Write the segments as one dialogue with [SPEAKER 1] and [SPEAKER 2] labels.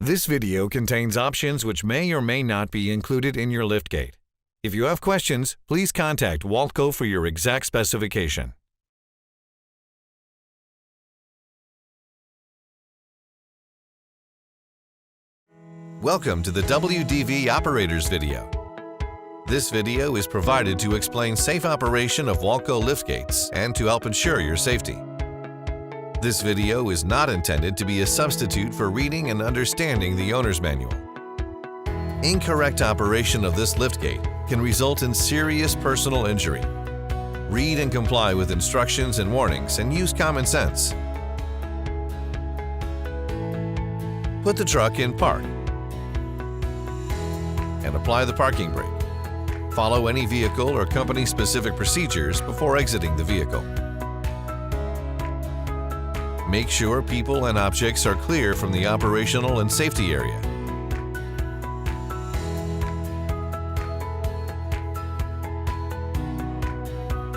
[SPEAKER 1] This video contains options which may or may not be included in your liftgate. If you have questions, please contact WALTCO for your exact specification. Welcome to the WDV Operators video. This video is provided to explain safe operation of WALTCO liftgates and to help ensure your safety. This video is not intended to be a substitute for reading and understanding the owner's manual. Incorrect operation of this liftgate can result in serious personal injury. Read and comply with instructions and warnings and use common sense. Put the truck in park and apply the parking brake. Follow any vehicle or company-specific procedures before exiting the vehicle. Make sure people and objects are clear from the operational and safety area.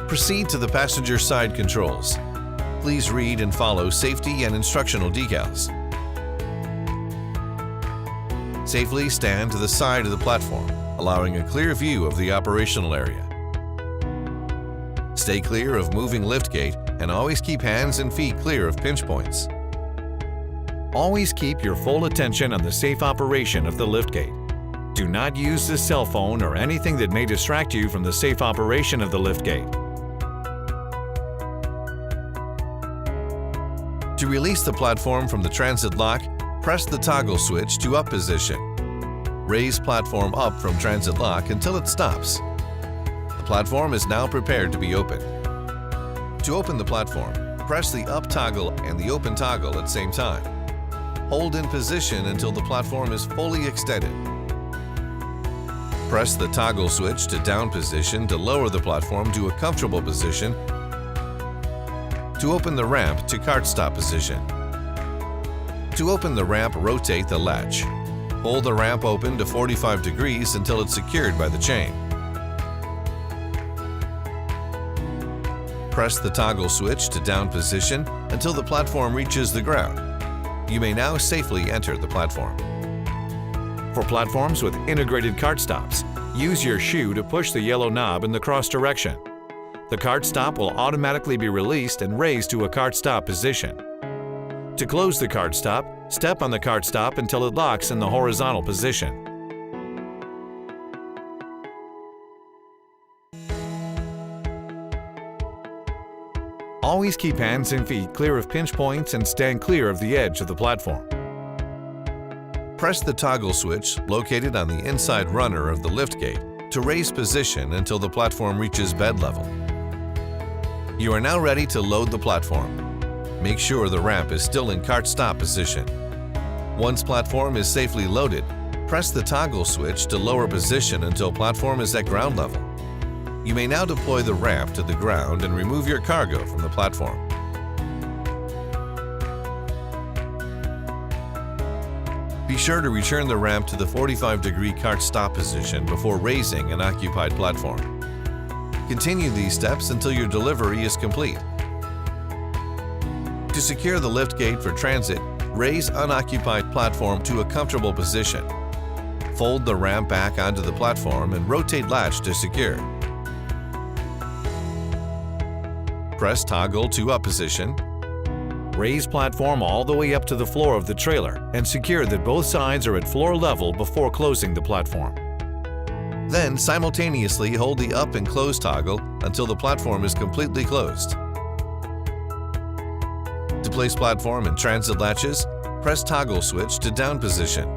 [SPEAKER 1] Proceed to the passenger side controls. Please read and follow safety and instructional decals. Safely stand to the side of the platform, allowing a clear view of the operational area. Stay clear of moving liftgate and always keep hands and feet clear of pinch points. Always keep your full attention on the safe operation of the liftgate. Do not use the cell phone or anything that may distract you from the safe operation of the liftgate. To release the platform from the transit lock, press the toggle switch to up position. Raise platform up from transit lock until it stops. The platform is now prepared to be opened. To open the platform, press the up toggle and the open toggle at the same time. Hold in position until the platform is fully extended. Press the toggle switch to down position to lower the platform to a comfortable position. To open the ramp to cart stop position. To open the ramp, rotate the latch. Hold the ramp open to 45 degrees until it's secured by the chain. Press the toggle switch to down position until the platform reaches the ground. You may now safely enter the platform. For platforms with integrated cart stops, use your shoe to push the yellow knob in the cross direction. The cart stop will automatically be released and raised to a cart stop position. To close the cart stop, step on the cart stop until it locks in the horizontal position. Always keep hands and feet clear of pinch points and stand clear of the edge of the platform. Press the toggle switch located on the inside runner of the liftgate to raise position until the platform reaches bed level. You are now ready to load the platform. Make sure the ramp is still in cart stop position. Once platform is safely loaded, press the toggle switch to lower position until platform is at ground level. You may now deploy the ramp to the ground and remove your cargo from the platform. Be sure to return the ramp to the 45-degree cart stop position before raising an occupied platform. Continue these steps until your delivery is complete. To secure the liftgate for transit, raise unoccupied platform to a comfortable position. Fold the ramp back onto the platform and rotate latch to secure. Press toggle to up position. Raise platform all the way up to the floor of the trailer and secure that both sides are at floor level before closing the platform. Then simultaneously hold the up and close toggle until the platform is completely closed. To place platform and transit latches, press toggle switch to down position.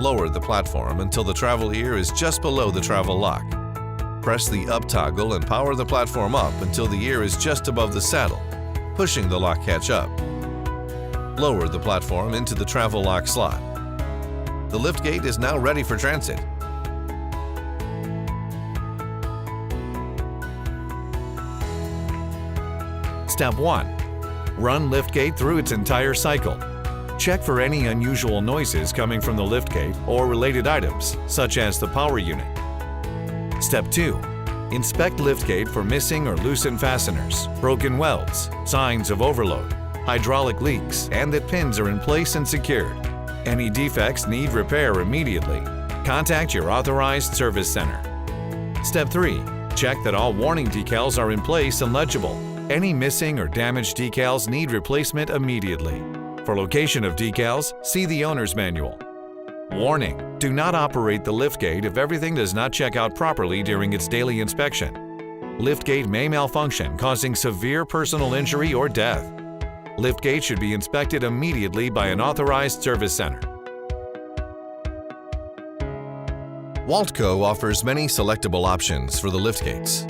[SPEAKER 1] Lower the platform until the travel ear is just below the travel lock. Press the up toggle and power the platform up until the ear is just above the saddle, pushing the lock catch up. Lower the platform into the travel lock slot. The liftgate is now ready for transit. Step 1. Run liftgate through its entire cycle. Check for any unusual noises coming from the liftgate or related items, such as the power unit. Step 2. Inspect liftgate for missing or loosened fasteners, broken welds, signs of overload, hydraulic leaks, and that pins are in place and secured. Any defects need repair immediately. Contact your authorized service center. Step 3. Check that all warning decals are in place and legible. Any missing or damaged decals need replacement immediately. For location of decals, see the owner's manual. Warning: do not operate the liftgate if everything does not check out properly during its daily inspection. Liftgate may malfunction, causing severe personal injury or death. Liftgate should be inspected immediately by an authorized service center. WALTCO offers many selectable options for the liftgates.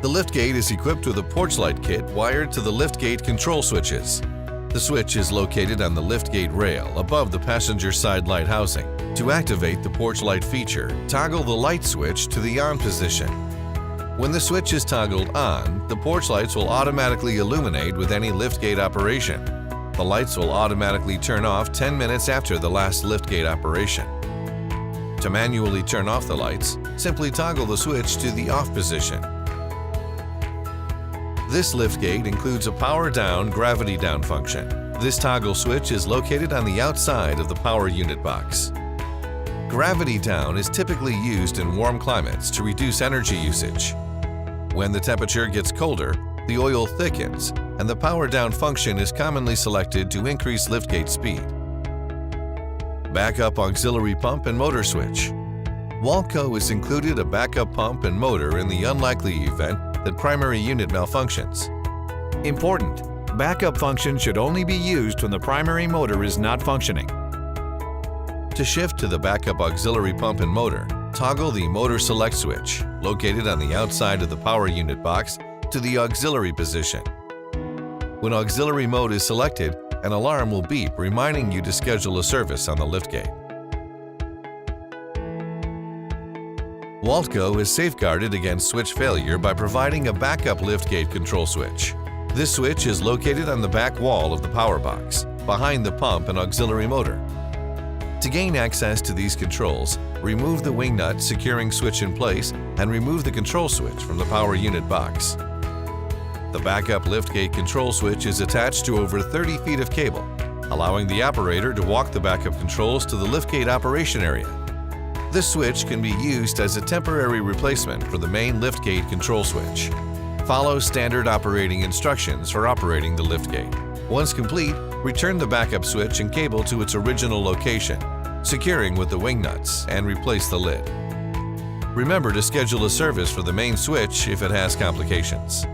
[SPEAKER 1] The liftgate is equipped with a porch light kit wired to the liftgate control switches. The switch is located on the liftgate rail above the passenger side light housing. To activate the porch light feature, toggle the light switch to the on position. When the switch is toggled on, the porch lights will automatically illuminate with any liftgate operation. The lights will automatically turn off 10 minutes after the last liftgate operation. To manually turn off the lights, simply toggle the switch to the off position. This liftgate includes a power down, gravity down function. This toggle switch is located on the outside of the power unit box. Gravity down is typically used in warm climates to reduce energy usage. When the temperature gets colder, the oil thickens, and the power down function is commonly selected to increase liftgate speed. Backup auxiliary pump and motor switch. WALTCO has included a backup pump and motor in the unlikely event that primary unit malfunctions. Important: backup function should only be used when the primary motor is not functioning. To shift to the backup auxiliary pump and motor, toggle the motor select switch, located on the outside of the power unit box, to the auxiliary position. When auxiliary mode is selected, an alarm will beep reminding you to schedule a service on the liftgate. WALTCO is safeguarded against switch failure by providing a backup liftgate control switch. This switch is located on the back wall of the power box, behind the pump and auxiliary motor. To gain access to these controls, remove the wing nut securing switch in place and remove the control switch from the power unit box. The backup liftgate control switch is attached to over 30 feet of cable, allowing the operator to walk the backup controls to the liftgate operation area. This switch can be used as a temporary replacement for the main liftgate control switch. Follow standard operating instructions for operating the liftgate. Once complete, return the backup switch and cable to its original location, securing with the wing nuts, and replace the lid. Remember to schedule a service for the main switch if it has complications.